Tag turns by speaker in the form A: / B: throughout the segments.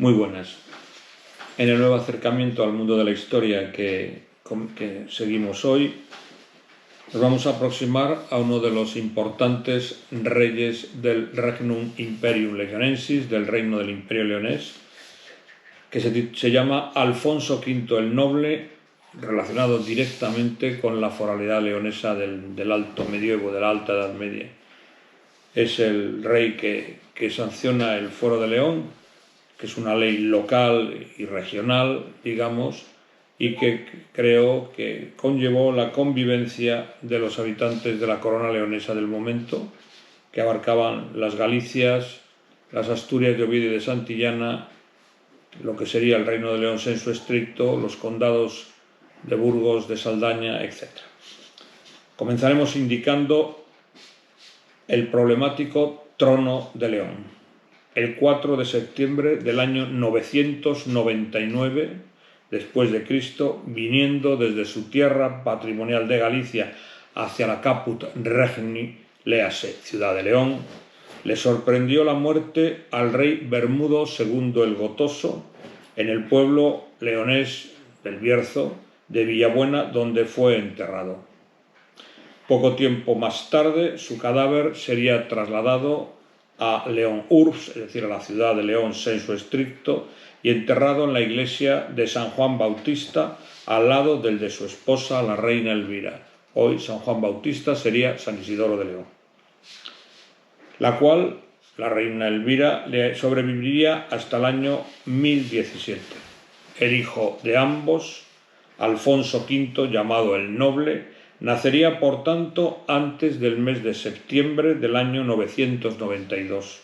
A: Muy buenas. En el nuevo acercamiento al mundo de la historia que seguimos hoy, nos vamos a aproximar a uno de los importantes reyes del Regnum Imperium Legionensis, del reino del Imperio Leonés, que se llama Alfonso V el Noble, relacionado directamente con la foralidad leonesa del Alto Medioevo, de la Alta Edad Media. Es el rey que sanciona el Fuero de León, que es una ley local y regional, digamos, y que creo que conllevó la convivencia de los habitantes de la corona leonesa del momento, que abarcaban las Galicias, las Asturias de Oviedo y de Santillana, lo que sería el Reino de León sensu estricto, los condados de Burgos, de Saldaña, etc. Comenzaremos indicando el problemático trono de León. El 4 de septiembre del año 999 después de Cristo, viniendo desde su tierra patrimonial de Galicia hacia la Caput Regni, léase Ciudad de León, le sorprendió la muerte al rey Bermudo II el Gotoso en el pueblo leonés del Bierzo de Villabuena, donde fue enterrado. Poco tiempo más tarde, su cadáver sería trasladado a León Urbs, es decir, a la ciudad de León sensu estricto, y enterrado en la iglesia de San Juan Bautista, al lado del de su esposa, la reina Elvira. Hoy San Juan Bautista sería San Isidoro de León, la cual, la reina Elvira, le sobreviviría hasta el año 1017. El hijo de ambos, Alfonso V, llamado el Noble, nacería, por tanto, antes del mes de septiembre del año 992.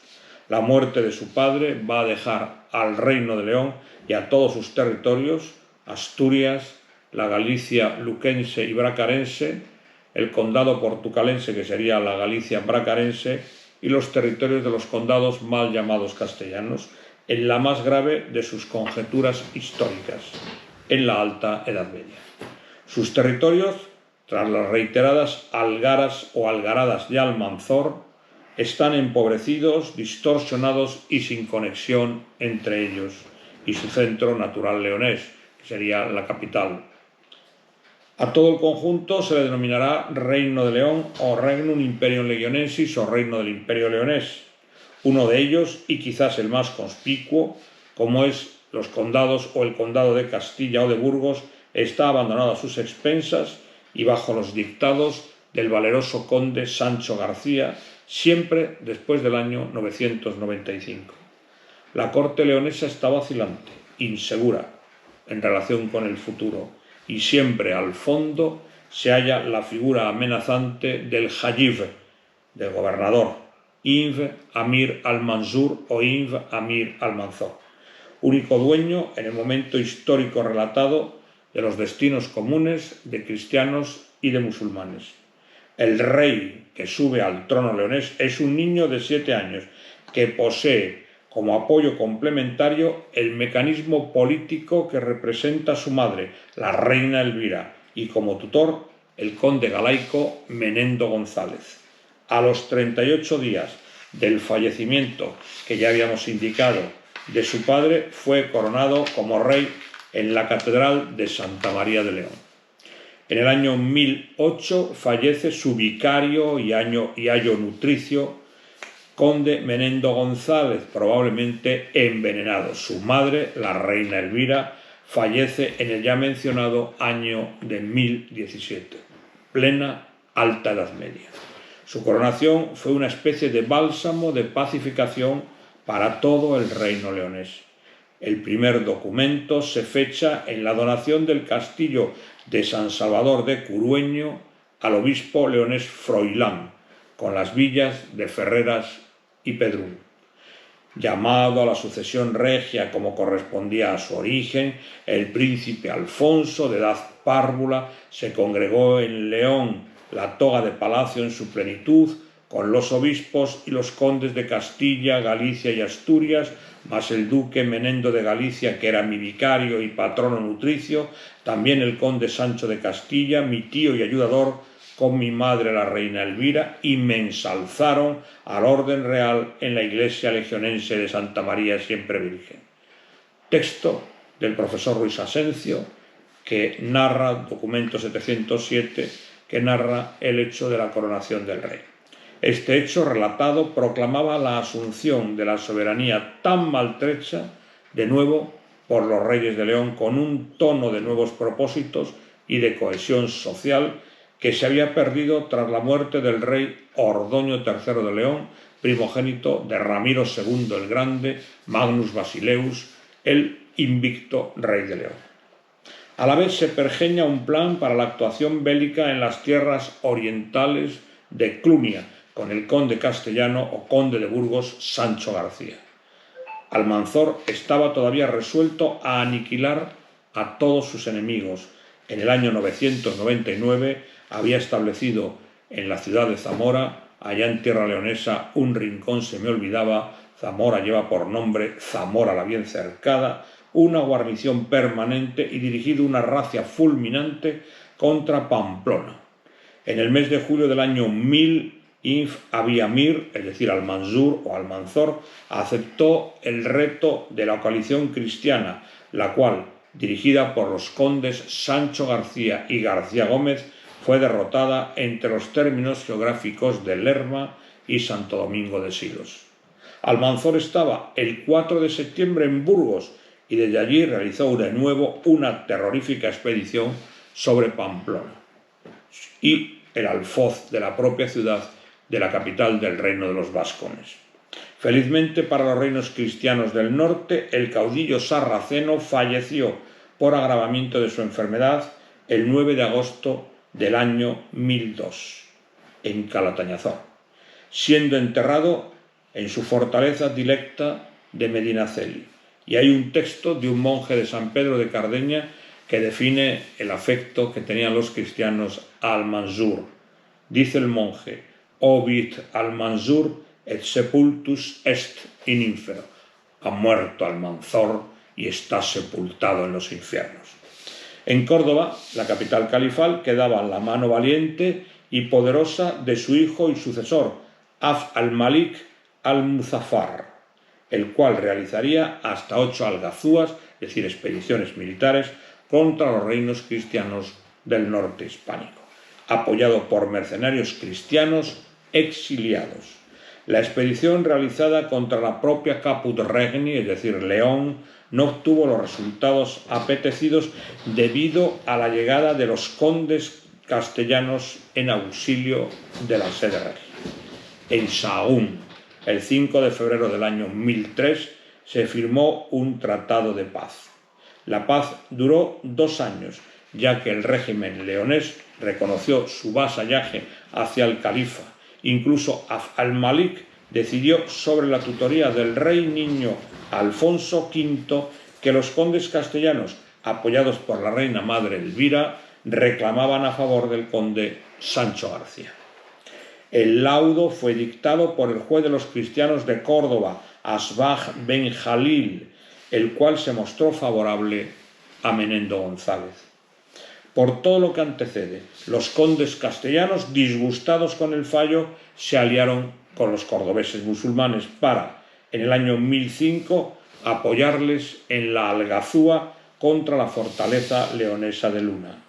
A: La muerte de su padre va a dejar al Reino de León y a todos sus territorios, Asturias, la Galicia luquense y bracarense, el condado portucalense, que sería la Galicia bracarense, y los territorios de los condados mal llamados castellanos, en la más grave de sus conjeturas históricas, en la Alta Edad Media. Sus territorios, tras las reiteradas algaras o algaradas de Almanzor, están empobrecidos, distorsionados y sin conexión entre ellos y su centro natural leonés, que sería la capital. A todo el conjunto se le denominará Reino de León o Regnum Imperium Legionensis o Reino del Imperio Leonés. Uno de ellos, y quizás el más conspicuo, como es los condados o el condado de Castilla o de Burgos, está abandonado a sus expensas y bajo los dictados del valeroso conde Sancho García, siempre después del año 995. La corte leonesa está vacilante, insegura en relación con el futuro, y siempre al fondo se halla la figura amenazante del Jayib, del gobernador, Inv Amir al-Mansur o Inv Amir al-Manzor, único dueño en el momento histórico relatado de los destinos comunes de cristianos y de musulmanes. El rey que sube al trono leonés es un niño de 7 años que posee como apoyo complementario el mecanismo político que representa a su madre, la reina Elvira, y como tutor el conde galaico Menendo González. A los 38 días del fallecimiento que ya habíamos indicado de su padre, fue coronado como rey en la Catedral de Santa María de León. En el año 1008 fallece su vicario y ayo nutricio, conde Menendo González, probablemente envenenado. Su madre, la reina Elvira, fallece en el ya mencionado año de 1017, plena Alta Edad Media. Su coronación fue una especie de bálsamo de pacificación para todo el reino leonés. El primer documento se fecha en la donación del castillo de San Salvador de Curueño al obispo leonés Froilán, con las villas de Ferreras y Pedrún. Llamado a la sucesión regia como correspondía a su origen, el príncipe Alfonso, de edad párvula, se congregó en León, la toga de palacio en su plenitud, con los obispos y los condes de Castilla, Galicia y Asturias, más el duque Menendo de Galicia, que era mi vicario y patrono nutricio, también el conde Sancho de Castilla, mi tío y ayudador, con mi madre la reina Elvira, y me ensalzaron al orden real en la iglesia legionense de Santa María siempre Virgen. Texto del profesor Ruiz Asencio, que narra, documento 707, que narra el hecho de la coronación del rey. Este hecho relatado proclamaba la asunción de la soberanía tan maltrecha, de nuevo, por los reyes de León, con un tono de nuevos propósitos y de cohesión social que se había perdido tras la muerte del rey Ordoño III de León, primogénito de Ramiro II el Grande, Magnus Basileus, el invicto rey de León. A la vez se pergeña un plan para la actuación bélica en las tierras orientales de Clunia, con el conde castellano o conde de Burgos Sancho García. Almanzor estaba todavía resuelto a aniquilar a todos sus enemigos. En el año 999 había establecido en la ciudad de Zamora, allá en tierra leonesa, un rincón se me olvidaba, Zamora lleva por nombre Zamora la bien cercada, una guarnición permanente y dirigido una racia fulminante contra Pamplona. En el mes de julio del año 1000, Inf Abiamir, es decir, Almanzur o Almanzor, aceptó el reto de la coalición cristiana, la cual, dirigida por los condes Sancho García y García Gómez, fue derrotada entre los términos geográficos de Lerma y Santo Domingo de Silos. Almanzor estaba el 4 de septiembre en Burgos y desde allí realizó de nuevo una terrorífica expedición sobre Pamplona y el alfoz de la propia ciudad de la capital del reino de los vascones. Felizmente para los reinos cristianos del norte, el caudillo sarraceno falleció por agravamiento de su enfermedad el 9 de agosto del año 1002 en Calatañazor, siendo enterrado en su fortaleza dilecta de Medinaceli. Y hay un texto de un monje de San Pedro de Cardeña que define el afecto que tenían los cristianos a Almanzur. Dice el monje: Obit Almanzur et sepultus est in infero. Ha muerto Almanzor y está sepultado en los infiernos. En Córdoba, la capital califal, quedaba la mano valiente y poderosa de su hijo y sucesor, Abd al-Malik al-Muzaffar, el cual realizaría hasta 8 algazúas, es decir, expediciones militares, contra los reinos cristianos del norte hispánico, apoyado por mercenarios cristianos exiliados. La expedición realizada contra la propia Caput Regni, es decir, León, no obtuvo los resultados apetecidos debido a la llegada de los condes castellanos en auxilio de la sede regia. En Sahagún, el 5 de febrero del año 1003, se firmó un tratado de paz. La paz duró 2 años, ya que el régimen leonés reconoció su vasallaje hacia el califa. Incluso Abd al-Malik decidió sobre la tutoría del rey niño Alfonso V que los condes castellanos, apoyados por la reina madre Elvira, reclamaban a favor del conde Sancho García. El laudo fue dictado por el juez de los cristianos de Córdoba, Asbaj ben Jalil, el cual se mostró favorable a Menendo González. Por todo lo que antecede, los condes castellanos, disgustados con el fallo, se aliaron con los cordobeses musulmanes para, en el año 1005, apoyarles en la Algazúa contra la fortaleza leonesa de Luna.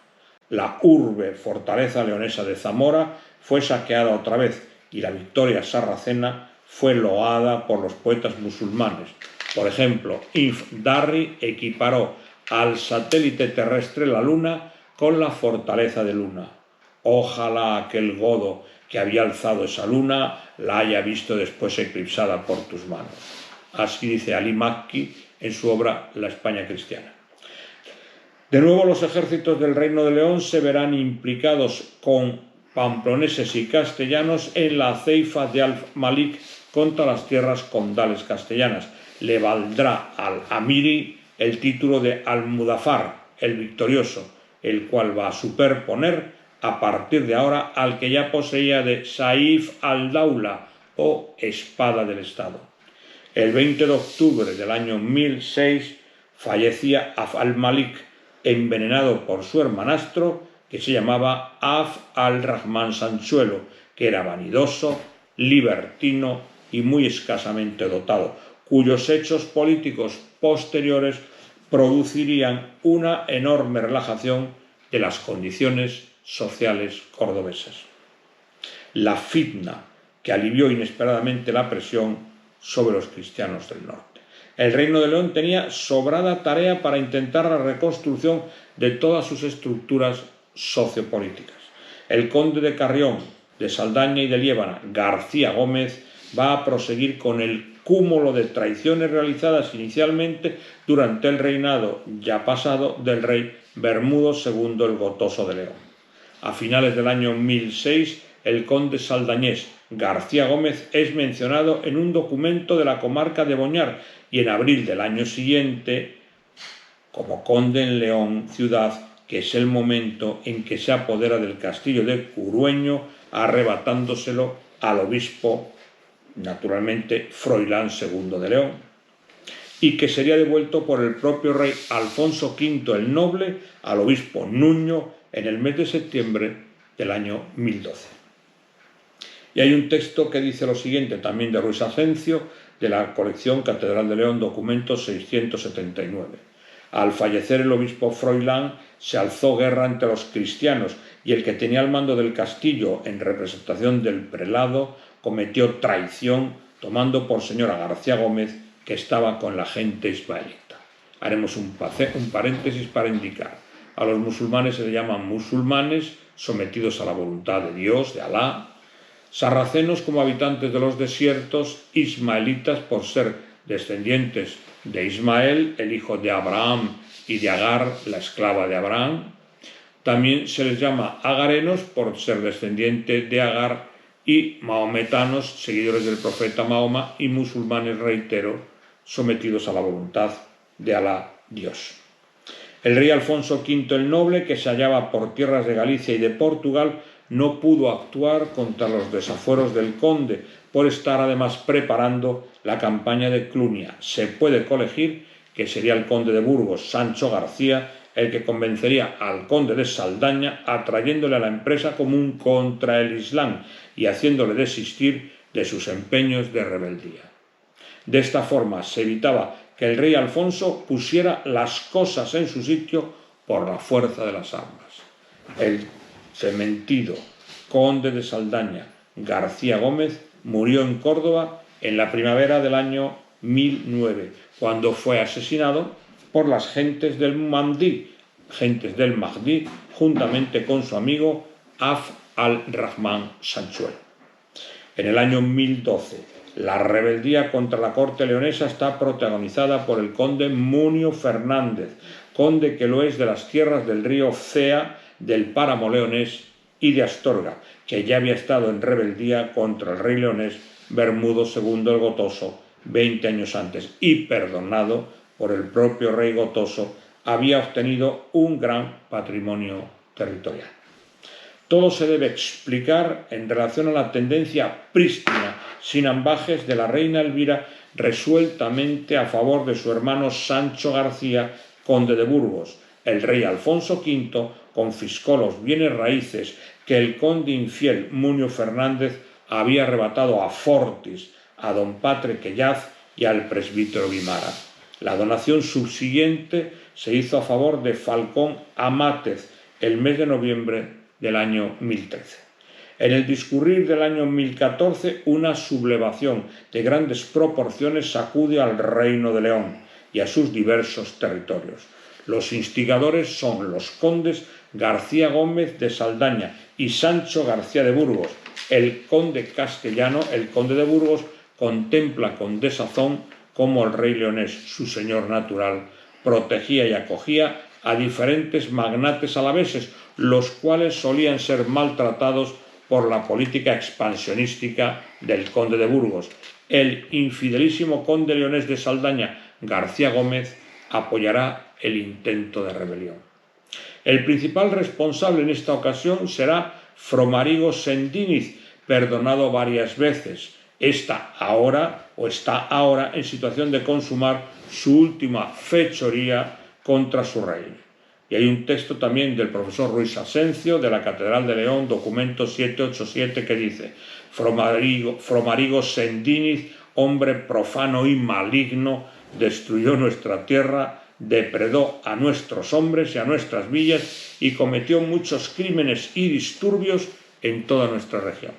A: La urbe fortaleza leonesa de Zamora fue saqueada otra vez y la victoria sarracena fue loada por los poetas musulmanes. Por ejemplo, Inf Darri equiparó al satélite terrestre la Luna con la fortaleza de Luna. Ojalá aquel godo que había alzado esa luna la haya visto después eclipsada por tus manos. Así dice Ali Makki en su obra La España cristiana. De nuevo los ejércitos del Reino de León se verán implicados con pamploneses y castellanos en la ceifa de al-Malik contra las tierras condales castellanas. Le valdrá al Amiri el título de al-Mudaffar, el victorioso, el cual va a superponer a partir de ahora al que ya poseía de Saif al-Daula o espada del Estado. El 20 de octubre del año 1006 fallecía Abd al-Malik, envenenado por su hermanastro, que se llamaba Abd al-Rahman Sanchuelo, que era vanidoso, libertino y muy escasamente dotado, cuyos hechos políticos posteriores producirían una enorme relajación de las condiciones sociales cordobesas. La fitna que alivió inesperadamente la presión sobre los cristianos del norte. El Reino de León tenía sobrada tarea para intentar la reconstrucción de todas sus estructuras sociopolíticas. El conde de Carrión, de Saldaña y de Liébana, García Gómez, va a proseguir con el cúmulo de traiciones realizadas inicialmente durante el reinado ya pasado del rey Bermudo II el Gotoso de León. A finales del año 1006, el conde saldañés García Gómez es mencionado en un documento de la comarca de Boñar y en abril del año siguiente como conde en León, ciudad que es el momento en que se apodera del castillo de Curueño, arrebatándoselo al obispo, naturalmente, Froilán II de León, y que sería devuelto por el propio rey Alfonso V el Noble al obispo Nuño en el mes de septiembre del año 1012. Y hay un texto que dice lo siguiente, también de Ruiz Asencio, de la colección Catedral de León, documento 679. Al fallecer el obispo Froilán, se alzó guerra entre los cristianos y el que tenía el mando del castillo en representación del prelado cometió traición tomando por señor a García Gómez, que estaba con la gente ismaelita. Haremos un paréntesis para indicar. A los musulmanes se les llaman musulmanes, sometidos a la voluntad de Dios, de Alá. Sarracenos como habitantes de los desiertos, ismaelitas por ser descendientes de Ismael, el hijo de Abraham, y de Agar, la esclava de Abraham. También se les llama agarenos por ser descendientes de Agar, y mahometanos, seguidores del profeta Mahoma, y musulmanes, reitero, sometidos a la voluntad de Alá, Dios. El rey Alfonso V el Noble, que se hallaba por tierras de Galicia y de Portugal, no pudo actuar contra los desafueros del conde, por estar además preparando la campaña de Clunia. Se puede colegir que sería el conde de Burgos, Sancho García, el que convencería al conde de Saldaña, atrayéndole a la empresa común contra el Islam y haciéndole desistir de sus empeños de rebeldía. De esta forma se evitaba que el rey Alfonso pusiera las cosas en su sitio por la fuerza de las armas. El fementido conde de Saldaña, García Gómez, murió en Córdoba en la primavera del año 1009, cuando fue asesinado por las gentes del Mahdi, juntamente con su amigo Af al-Rahman Sanchuel. En el año 1012, la rebeldía contra la corte leonesa está protagonizada por el conde Munio Fernández, conde que lo es de las tierras del río Cea, del páramo leonés y de Astorga, que ya había estado en rebeldía contra el rey leonés Bermudo II el Gotoso 20 años antes y, perdonado por el propio rey Gotoso, había obtenido un gran patrimonio territorial. Todo se debe explicar en relación a la tendencia prístina, sin ambajes, de la reina Elvira, resueltamente a favor de su hermano Sancho García, conde de Burgos. El rey Alfonso V confiscó los bienes raíces que el conde infiel Munio Fernández había arrebatado a Fortis, a don Patre Quellaz y al presbítero Guimara. La donación subsiguiente se hizo a favor de Falcón Amátez el mes de noviembre del año 1013. En el discurrir del año 1014, una sublevación de grandes proporciones sacude al Reino de León y a sus diversos territorios. Los instigadores son los condes García Gómez de Saldaña y Sancho García de Burgos. El conde castellano, el conde de Burgos, contempla con desazón cómo el rey leonés, su señor natural, protegía y acogía a diferentes magnates alaveses, los cuales solían ser maltratados por la política expansionística del conde de Burgos. El infidelísimo conde leonés de Saldaña, García Gómez, apoyará el intento de rebelión. El principal responsable en esta ocasión será Fromarigo Sendíniz, perdonado varias veces. Está ahora en situación de consumar su última fechoría contra su rey. Y hay un texto también del profesor Ruiz Asencio, de la Catedral de León, documento 787, que dice: Fromarigo Sendíniz, hombre profano y maligno, destruyó nuestra tierra depredó a nuestros hombres y a nuestras villas y cometió muchos crímenes y disturbios en toda nuestra región.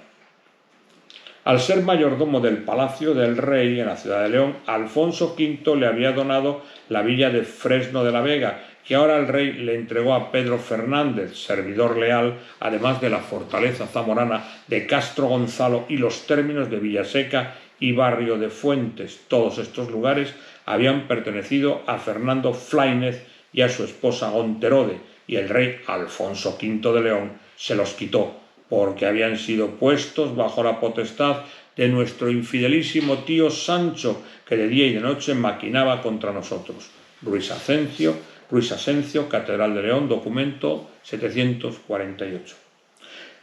A: Al ser mayordomo del palacio del rey en la ciudad de León, Alfonso V le había donado la villa de Fresno de la Vega, que ahora el rey le entregó a Pedro Fernández, servidor leal, además de la fortaleza zamorana de Castro Gonzalo y los términos de Villaseca y Barrio de Fuentes. Todos estos lugares habían pertenecido a Fernando Flaínez y a su esposa Gonterode, y el rey Alfonso V de León se los quitó, porque habían sido puestos bajo la potestad de nuestro infidelísimo tío Sancho, que de día y de noche maquinaba contra nosotros. Ruiz Asencio, Catedral de León, documento 748.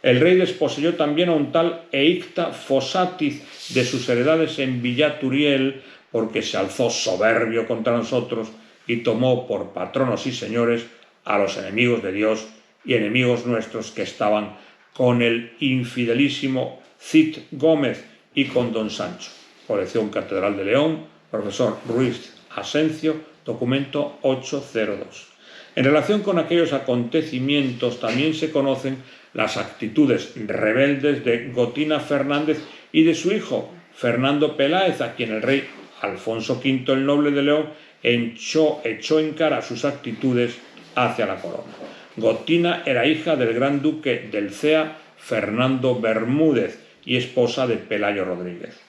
A: El rey desposeyó también a un tal Eicta Fossatiz de sus heredades en Villaturiel, porque se alzó soberbio contra nosotros y tomó por patronos y señores a los enemigos de Dios y enemigos nuestros que estaban con el infidelísimo Cid Gómez y con don Sancho. Colección Catedral de León, profesor Ruiz Asencio, documento 802. En relación con aquellos acontecimientos también se conocen las actitudes rebeldes de Gotina Fernández y de su hijo Fernando Peláez, a quien el rey Alfonso V el Noble de León echó en cara sus actitudes hacia la corona. Gotina era hija del gran duque del Cea, Fernando Bermúdez, y esposa de Pelayo Rodríguez.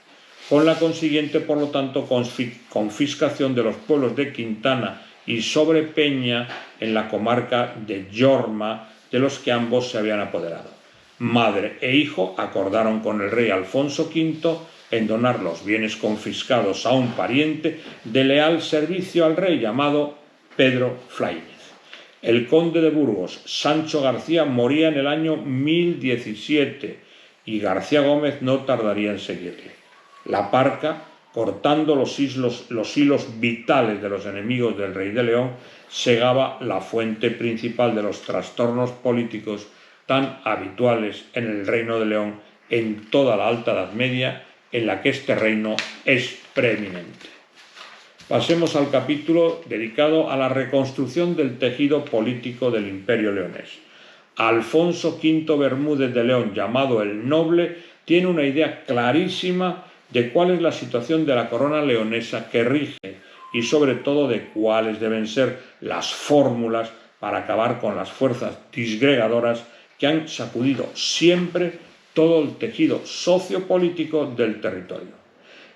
A: Con la consiguiente, por lo tanto, confiscación de los pueblos de Quintana y Sobrepeña en la comarca de Jorma, de los que ambos se habían apoderado. Madre e hijo acordaron con el rey Alfonso V en donar los bienes confiscados a un pariente de leal servicio al rey llamado Pedro Flaínez. El conde de Burgos, Sancho García, moría en el año 1017 y García Gómez no tardaría en seguirle. La Parca, cortando los hilos vitales de los enemigos del rey de León, segaba la fuente principal de los trastornos políticos tan habituales en el reino de León en toda la Alta Edad Media, en la que este reino es preeminente. Pasemos al capítulo dedicado a la reconstrucción del tejido político del Imperio leonés. Alfonso V Bermúdez de León, llamado el Noble, tiene una idea clarísima de cuál es la situación de la corona leonesa que rige y sobre todo de cuáles deben ser las fórmulas para acabar con las fuerzas disgregadoras que han sacudido siempre todo el tejido sociopolítico del territorio.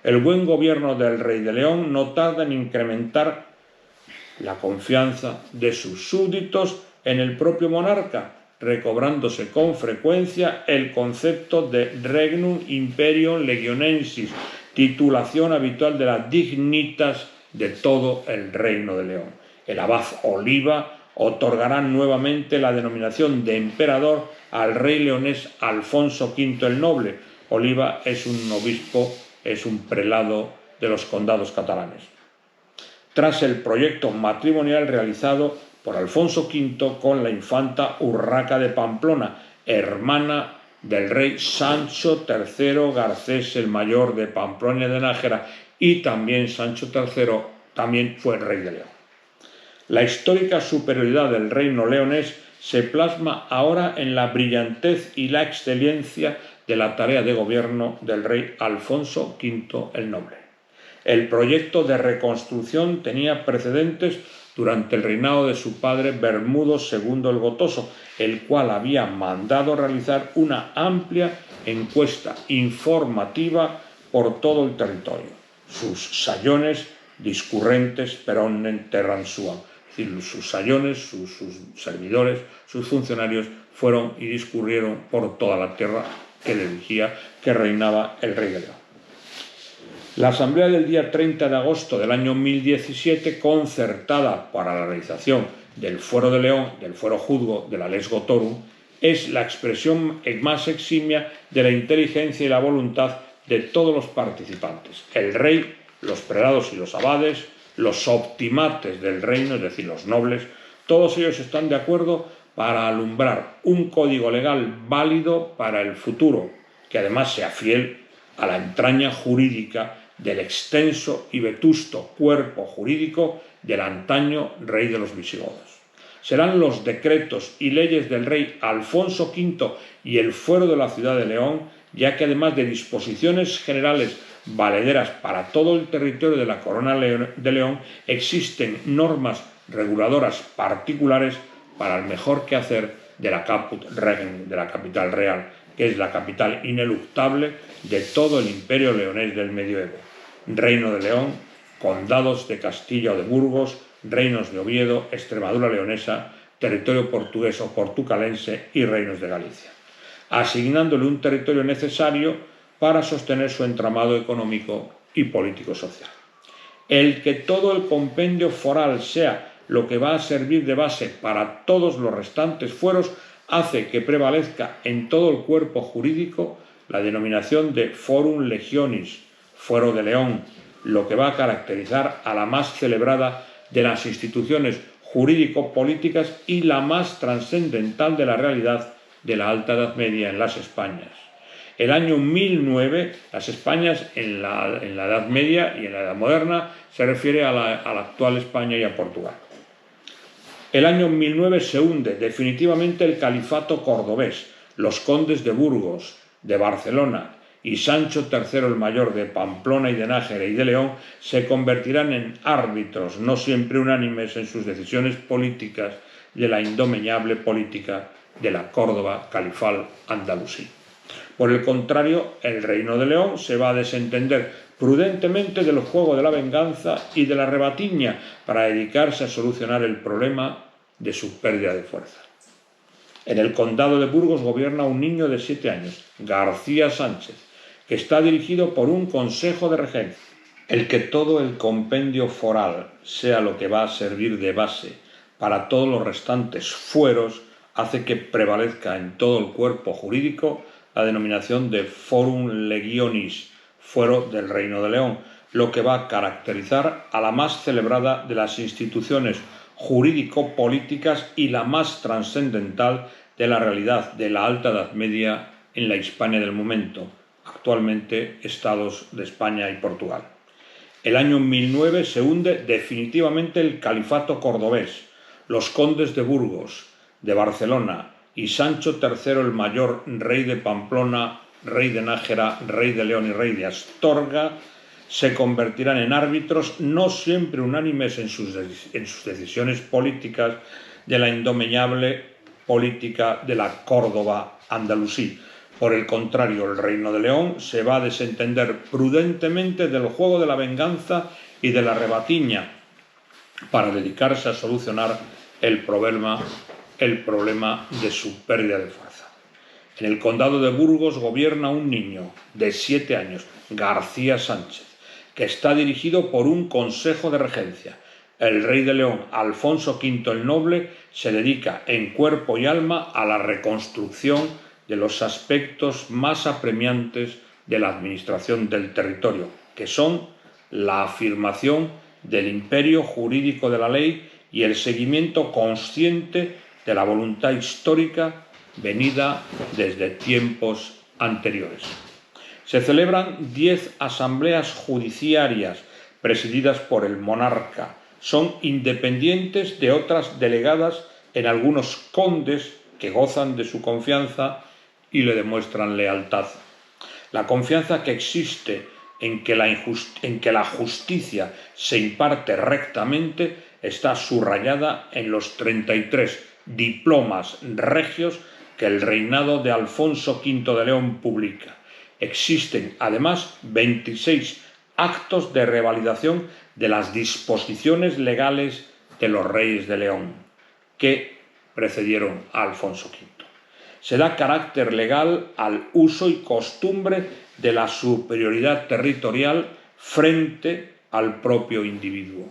A: El buen gobierno del rey de León no tarda en incrementar la confianza de sus súbditos en el propio monarca, recobrándose con frecuencia el concepto de Regnum Imperium Legionensis, titulación habitual de la dignitas de todo el reino de León. El abad Oliva otorgará nuevamente la denominación de emperador al rey leonés Alfonso V el Noble. Oliva es un obispo, es un prelado de los condados catalanes. Tras el proyecto matrimonial realizado por Alfonso V con la infanta Urraca de Pamplona, hermana del rey Sancho III Garcés el Mayor de Pamplona y de Nájera, y también Sancho III también fue rey de León. La histórica superioridad del reino leonés se plasma ahora en la brillantez y la excelencia de la tarea de gobierno del rey Alfonso V el Noble. El proyecto de reconstrucción tenía precedentes durante el reinado de su padre Bermudo II el Gotoso, el cual había mandado realizar una amplia encuesta informativa por todo el territorio. Sus sayones discurrentes peronen terran suam. Es decir, sus sayones, sus servidores, sus funcionarios fueron y discurrieron por toda la tierra que dirigía, que reinaba el rey de León. La asamblea del día 30 de agosto del año 1017, concertada para la realización del Fuero de León, del Fuero Juzgo de la Lex Gotorum, es la expresión más eximia de la inteligencia y la voluntad de todos los participantes. El rey, los prelados y los abades, los optimates del reino, es decir, los nobles, todos ellos están de acuerdo para alumbrar un código legal válido para el futuro, que además sea fiel a la entraña jurídica del extenso y vetusto cuerpo jurídico del antaño rey de los visigodos. Serán los decretos y leyes del rey Alfonso V y el fuero de la ciudad de León, ya que además de disposiciones generales valederas para todo el territorio de la Corona de León, existen normas reguladoras particulares para el mejor quehacer de la Caput Regni, de la capital real, que es la capital ineluctable de todo el imperio leonés del medioevo. Reino de León, condados de Castilla o de Burgos, reinos de Oviedo, Extremadura leonesa, territorio portugués o portucalense y reinos de Galicia, asignándole un territorio necesario para sostener su entramado económico y político-social. El que todo el compendio foral sea lo que va a servir de base para todos los restantes fueros hace que prevalezca en todo el cuerpo jurídico la denominación de Forum Legionis, fuero de León, lo que va a caracterizar a la más celebrada de las instituciones jurídico-políticas y la más trascendental de la realidad de la Alta Edad Media en las Españas. El año 1009, las Españas en la Edad Media y en la Edad Moderna se refiere a la actual España y a Portugal. El año 1009 se hunde definitivamente el califato cordobés, los condes de Burgos, de Barcelona y Sancho III el Mayor de Pamplona y de Nájera y de León se convertirán en árbitros no siempre unánimes en sus decisiones políticas de la indomeñable política de la Córdoba califal andalusí. Por el contrario, el Reino de León se va a desentender prudentemente del juego de la venganza y de la rebatiña para dedicarse a solucionar el problema de su pérdida de fuerza. En el condado de Burgos gobierna un niño de 7 años, García Sánchez, que está dirigido por un consejo de regencia. El que todo el compendio foral sea lo que va a servir de base para todos los restantes fueros hace que prevalezca en todo el cuerpo jurídico la denominación de Forum Legionis, fuero del Reino de León, lo que va a caracterizar a la más celebrada de las instituciones jurídico-políticas y la más trascendental de la realidad de la Alta Edad Media en la Hispania del momento, actualmente estados de España y Portugal. El año 1009 se hunde definitivamente el califato cordobés, los condes de Burgos, de Barcelona y Sancho III el Mayor, rey de Pamplona, rey de Nájera, rey de León y rey de Astorga, se convertirán en árbitros no siempre unánimes en sus decisiones políticas de la indomeñable política de la Córdoba andalusí. Por el contrario, el Reino de León se va a desentender prudentemente del juego de la venganza y de la rebatiña para dedicarse a solucionar el problema de su pérdida de fuerza. En el condado de Burgos gobierna un niño de 7 años, García Sánchez, que está dirigido por un consejo de regencia. El rey de León, Alfonso V el Noble, se dedica en cuerpo y alma a la reconstrucción de los aspectos más apremiantes de la administración del territorio, que son la afirmación del imperio jurídico de la ley y el seguimiento consciente de la voluntad histórica venida desde tiempos anteriores. Se celebran 10 asambleas judiciarias presididas por el monarca. Son independientes de otras delegadas en algunos condes que gozan de su confianza y le demuestran lealtad. La confianza que existe en que la justicia se imparte rectamente está subrayada en los 33 diplomas regios que el reinado de Alfonso V de León publica. Existen además 26 actos de revalidación de las disposiciones legales de los reyes de León que precedieron a Alfonso V. Se da carácter legal al uso y costumbre de la superioridad territorial frente al propio individuo.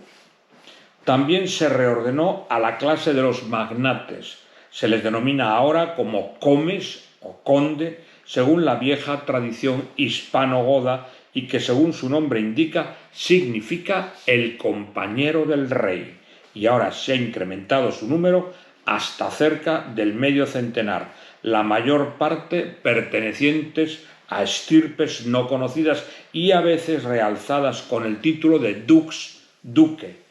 A: También se reordenó a la clase de los magnates. Se les denomina ahora como comes o conde, según la vieja tradición hispano-goda y que, según su nombre indica, significa el compañero del rey. Y ahora se ha incrementado su número hasta cerca del medio centenar, la mayor parte pertenecientes a estirpes no conocidas y a veces realzadas con el título de dux, duque,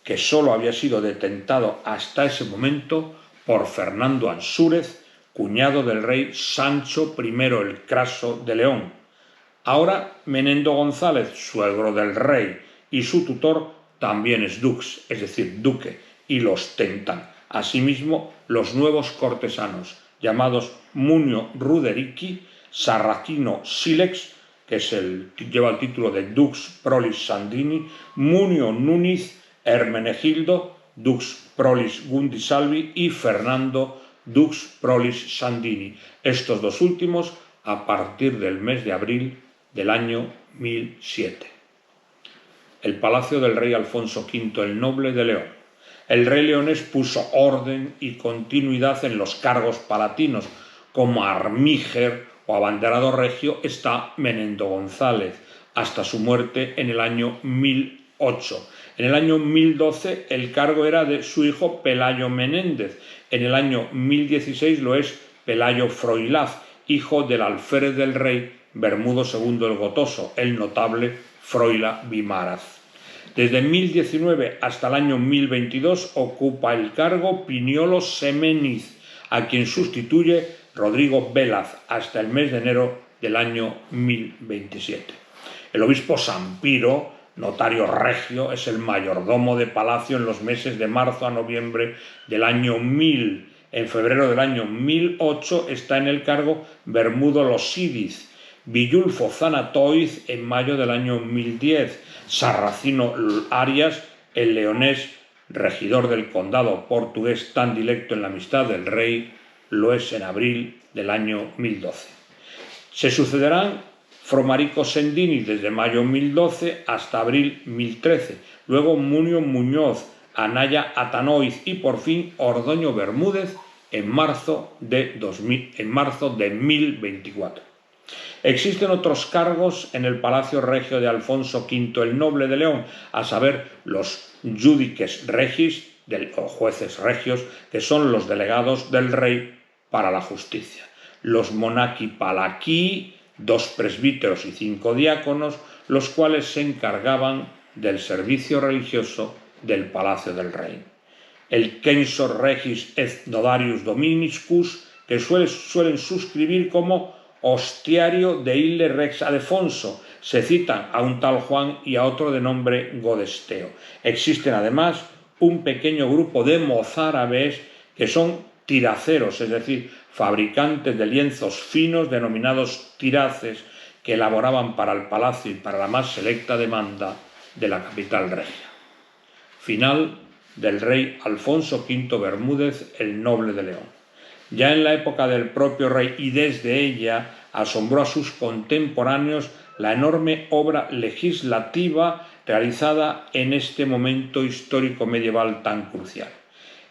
A: que sólo había sido detentado hasta ese momento por Fernando Ansúrez, cuñado del rey Sancho I el Craso de León. Ahora Menendo González, suegro del rey, y su tutor también es dux, es decir, duque, y lo ostentan. Asimismo, los nuevos cortesanos, llamados Munio Rudericki, Sarracino Silex, que lleva el título de Dux Prolis Sandini, Munio Núñez Hermenegildo, Dux Prolis Gundisalvi y Fernando Dux Prolis Sandini. Estos dos últimos a partir del mes de abril del año 1007. El palacio del rey Alfonso V el Noble de León. El rey leonés puso orden y continuidad en los cargos palatinos. Como armíger o abanderado regio está Menendo González, hasta su muerte en el año 1008. En el año 1012 el cargo era de su hijo Pelayo Menéndez. En el año 1016 lo es Pelayo Froilaz, hijo del alférez del rey Bermudo II el Gotoso, el notable Froila Vimaraz. Desde 1019 hasta el año 1022 ocupa el cargo Piniolo Semeniz, a quien sustituye Rodrigo Velaz hasta el mes de enero del año 1027. El obispo Sampiro, notario regio, es el mayordomo de palacio en los meses de marzo a noviembre del año 1000. En febrero del año 1008 está en el cargo Bermudo Losidiz, Villulfo Zanatoiz en mayo del año 1010, Sarracino Arias, el leonés, regidor del condado portugués tan directo en la amistad del rey, lo es en abril del año 1012. Se sucederán Fromarico Sendini desde mayo 1012 hasta abril 1013, luego Munio Muñoz, Anaya Atanoiz y por fin Ordoño Bermúdez en marzo de 1024. Existen otros cargos en el Palacio Regio de Alfonso V el Noble de León, a saber los judices regis, o jueces regios, que son los delegados del rey para la justicia, los monaci palaquii, 2 presbíteros y 5 diáconos, los cuales se encargaban del servicio religioso del palacio del rey. El censor regis et nodarius dominicus, que suelen suscribir como hostiario de ille rex Adefonso. Se citan a un tal Juan y a otro de nombre Godesteo. Existen además un pequeño grupo de mozárabes que son tiraceros, es decir, fabricantes de lienzos finos denominados tiraces, que elaboraban para el palacio y para la más selecta demanda de la capital regia. Final del rey Alfonso V Bermúdez el Noble de León. Ya en la época del propio rey y desde ella asombró a sus contemporáneos la enorme obra legislativa realizada en este momento histórico medieval tan crucial.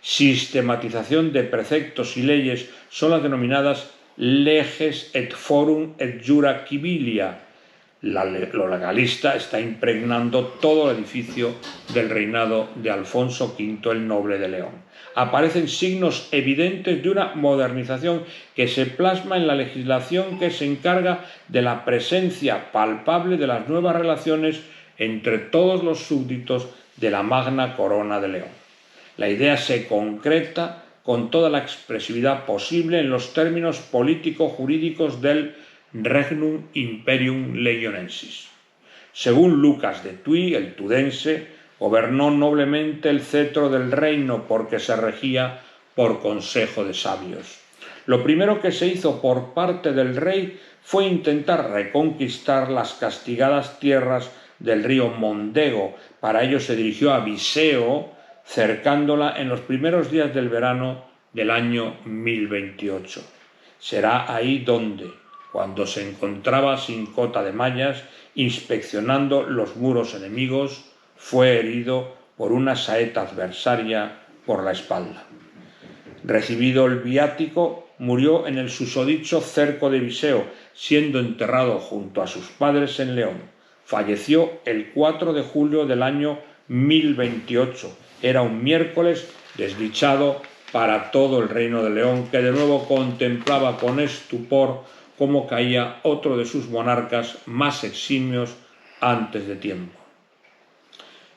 A: Sistematización de preceptos y leyes son las denominadas leges et forum et jura civilia. Lo legalista está impregnando todo el edificio del reinado de Alfonso V el Noble de León. Aparecen signos evidentes de una modernización que se plasma en la legislación que se encarga de la presencia palpable de las nuevas relaciones entre todos los súbditos de la Magna Corona de León. La idea se concreta con toda la expresividad posible en los términos político-jurídicos del Regnum Imperium Legionensis. Según Lucas de Tuy, el tudense, gobernó noblemente el cetro del reino porque se regía por consejo de sabios. Lo primero que se hizo por parte del rey fue intentar reconquistar las castigadas tierras del río Mondego. Para ello se dirigió a Viseo, cercándola en los primeros días del verano del año 1028. Será ahí donde, cuando se encontraba sin cota de mallas, inspeccionando los muros enemigos, fue herido por una saeta adversaria por la espalda. Recibido el viático, murió en el susodicho cerco de Viseo, siendo enterrado junto a sus padres en León. Falleció el 4 de julio del año 1028. Era un miércoles desdichado para todo el reino de León, que de nuevo contemplaba con estupor cómo caía otro de sus monarcas más eximios antes de tiempo.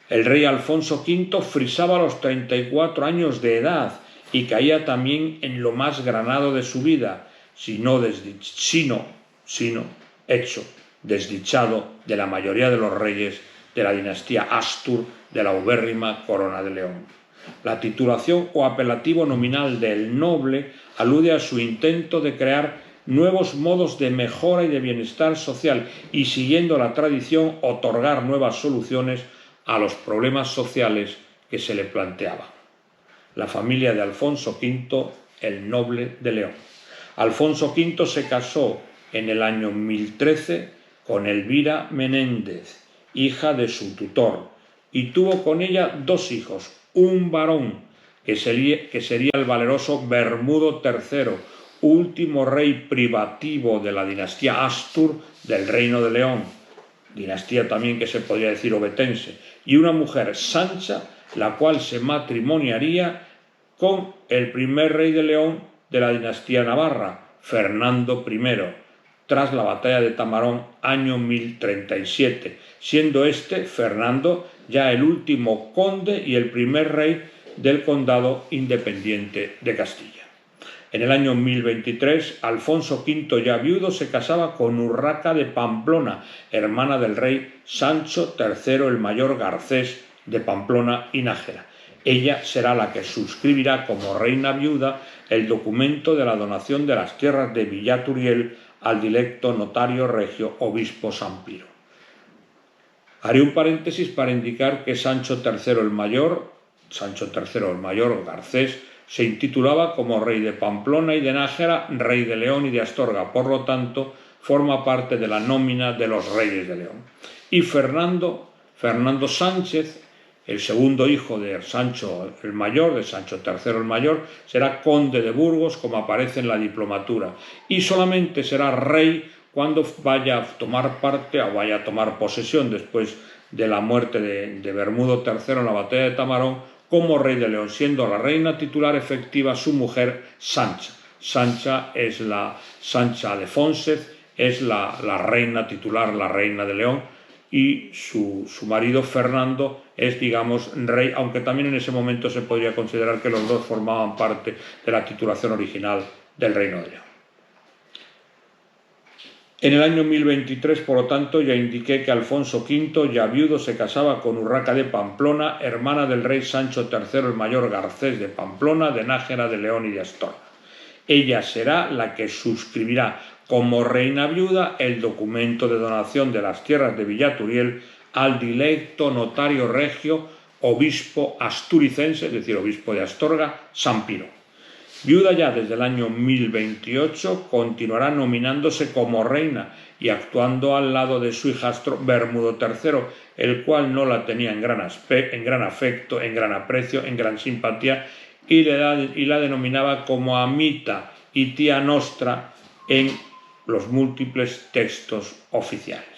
A: El rey Alfonso V frisaba los 34 años de edad y caía también en lo más granado de su vida, sino hecho desdichado de la mayoría de los reyes de la dinastía Astur de la ubérrima Corona de León. La titulación o apelativo nominal del noble alude a su intento de crear nuevos modos de mejora y de bienestar social y, siguiendo la tradición, otorgar nuevas soluciones a los problemas sociales que se le planteaban. La familia de Alfonso V, el noble de León. Alfonso V se casó en el año 1013 con Elvira Menéndez, hija de su tutor, y tuvo con ella 2 hijos, un varón, que sería el valeroso Bermudo III, último rey privativo de la dinastía Astur del Reino de León, dinastía también que se podría decir obetense, y una mujer, Sancha, la cual se matrimoniaría con el primer rey de León de la dinastía navarra, Fernando I, tras la batalla de Tamarón, año 1037, siendo Fernando, ya el último conde y el primer rey del condado independiente de Castilla. En el año 1023, Alfonso V, ya viudo, se casaba con Urraca de Pamplona, hermana del rey Sancho III el Mayor Garcés de Pamplona y Nájera. Ella será la que suscribirá como reina viuda el documento de la donación de las tierras de Villaturiel al dilecto notario regio obispo Sampiro. Haré un paréntesis para indicar que Sancho III el Mayor Garcés, se intitulaba como rey de Pamplona y de Nájera, rey de León y de Astorga, por lo tanto forma parte de la nómina de los reyes de León. Y Fernando Sánchez, el segundo hijo de Sancho el Mayor, de Sancho III el Mayor, será conde de Burgos, como aparece en la diplomatura, y solamente será rey cuando vaya a tomar parte o vaya a tomar posesión después de la muerte de Bermudo III en la batalla de Tamarón, como rey de León, siendo la reina titular efectiva su mujer Sancha. Sancha es la Sancha de Fonsez, es la reina titular, la reina de León, y su marido Fernando es, digamos, rey, aunque también en ese momento se podría considerar que los dos formaban parte de la titulación original del Reino de León. En el año 1023, por lo tanto, ya indiqué que Alfonso V, ya viudo, se casaba con Urraca de Pamplona, hermana del rey Sancho III el Mayor Garcés de Pamplona, de Nájera, de León y de Astorga. Ella será la que suscribirá como reina viuda el documento de donación de las tierras de Villaturiel al dilecto notario regio obispo asturicense, es decir, obispo de Astorga, Sampiro. Viuda ya desde el año 1028, continuará nominándose como reina y actuando al lado de su hijastro Bermudo III, el cual no la tenía en gran afecto, en gran aprecio, en gran simpatía, y la denominaba como amita y tía nostra en los múltiples textos oficiales.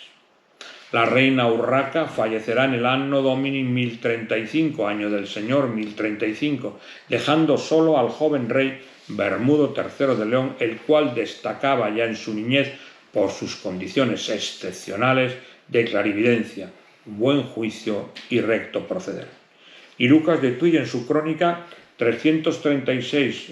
A: La reina Urraca fallecerá en el anno Domini 1035, año del Señor 1035, dejando solo al joven rey Bermudo III de León, el cual destacaba ya en su niñez por sus condiciones excepcionales de clarividencia, buen juicio y recto proceder. Y Lucas de Tuy, en su crónica 336,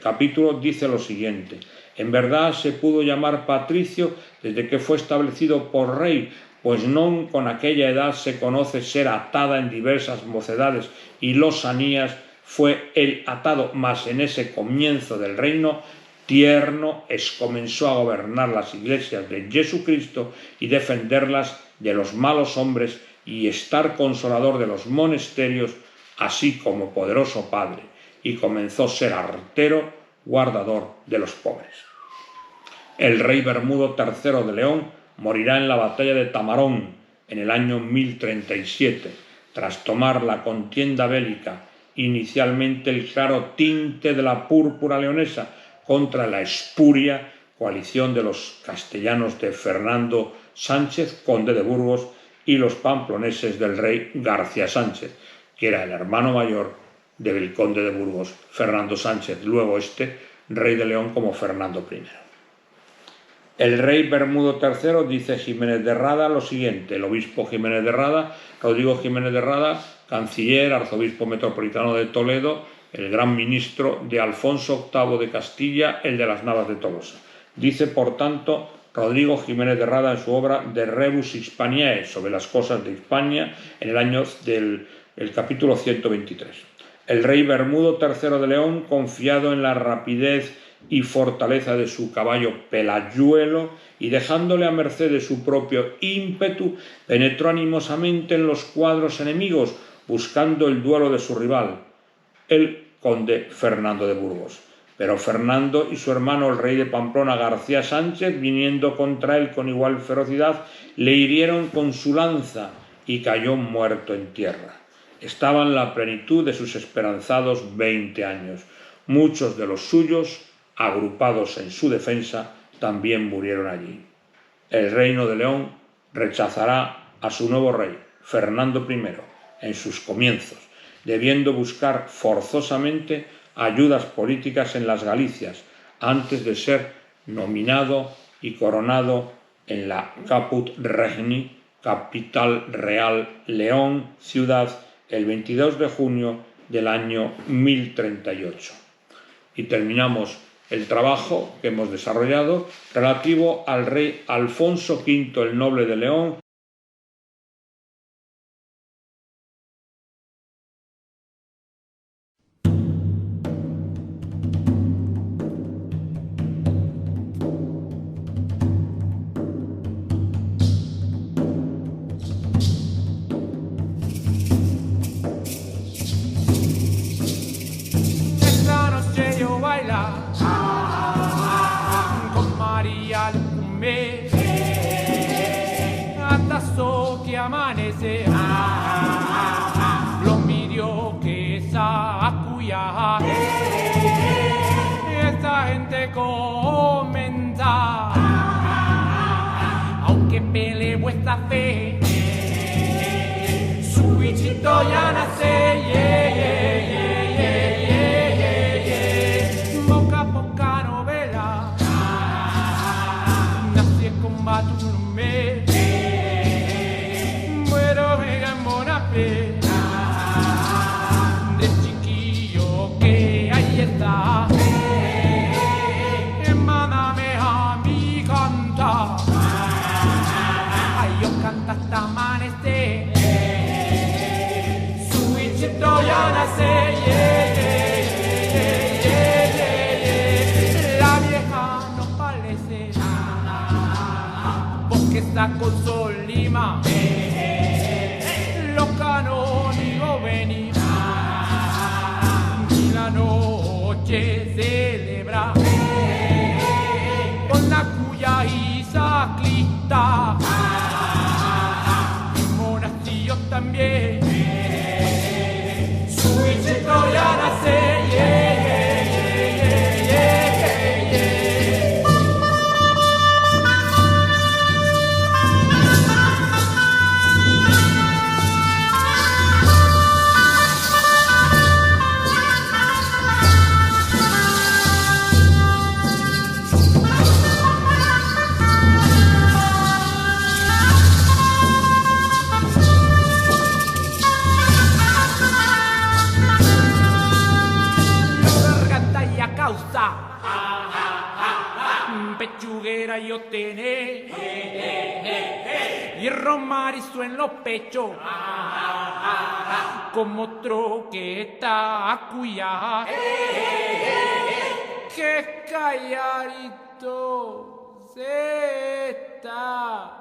A: capítulo, dice lo siguiente: en verdad se pudo llamar patricio desde que fue establecido por rey, pues non con aquella edad se conoce ser atada en diversas mocedades y lozanías fue el atado, mas en ese comienzo del reino tierno comenzó a gobernar las iglesias de Jesucristo y defenderlas de los malos hombres y estar consolador de los monasterios, así como poderoso padre, y comenzó a ser artero, guardador de los pobres. El rey Bermudo III de León morirá en la batalla de Tamarón en el año 1037, tras tomar la contienda bélica, inicialmente el claro tinte de la púrpura leonesa contra la espuria coalición de los castellanos de Fernando Sánchez, conde de Burgos, y los pamploneses del rey García Sánchez, que era el hermano mayor del conde de Burgos, Fernando Sánchez, luego rey de León como Fernando I. El rey Bermudo III, dice Jiménez de Rada, lo siguiente: el obispo Jiménez de Rada, Rodrigo Jiménez de Rada, canciller, arzobispo metropolitano de Toledo, el gran ministro de Alfonso VIII de Castilla, el de las Navas de Tolosa. Dice, por tanto, Rodrigo Jiménez de Rada en su obra De Rebus Hispaniae, sobre las cosas de Hispania, en el año del capítulo 123. El rey Bermudo III de León, confiado en la rapidez y fortaleza de su caballo Pelayuelo, y dejándole a merced de su propio ímpetu, penetró animosamente en los cuadros enemigos, buscando el duelo de su rival, el conde Fernando de Burgos. Pero Fernando y su hermano, el rey de Pamplona, García Sánchez, viniendo contra él con igual ferocidad, le hirieron con su lanza y cayó muerto en tierra. Estaba en la plenitud de sus esperanzados 20 años. Muchos de los suyos, agrupados en su defensa, también murieron allí. El reino de León rechazará a su nuevo rey, Fernando I, en sus comienzos, debiendo buscar forzosamente ayudas políticas en las Galicias, antes de ser nominado y coronado en la Caput Regni, capital real, León, ciudad, el 22 de junio del año 1038. Y terminamos el trabajo que hemos desarrollado relativo al rey Alfonso V el Noble de León,
B: con María Lucumé, hasta so que amanece, lo midió que sacuya, esta gente comenta, aunque pelee vuestra fe, su bichito ya nace, de chiquillo que ahí está, mándame a mi cantar, ay yo canta hasta amanecer, su bichito ya nace, la vieja no parece, porque está con Sol Lima, los canónigos venir, y la noche celebra con la cuya y saclita, y monastillos también, su bichito ya nace, pechuguera yo tené, y romarizo en los pechos, como otro que está acuya, que calladito se está.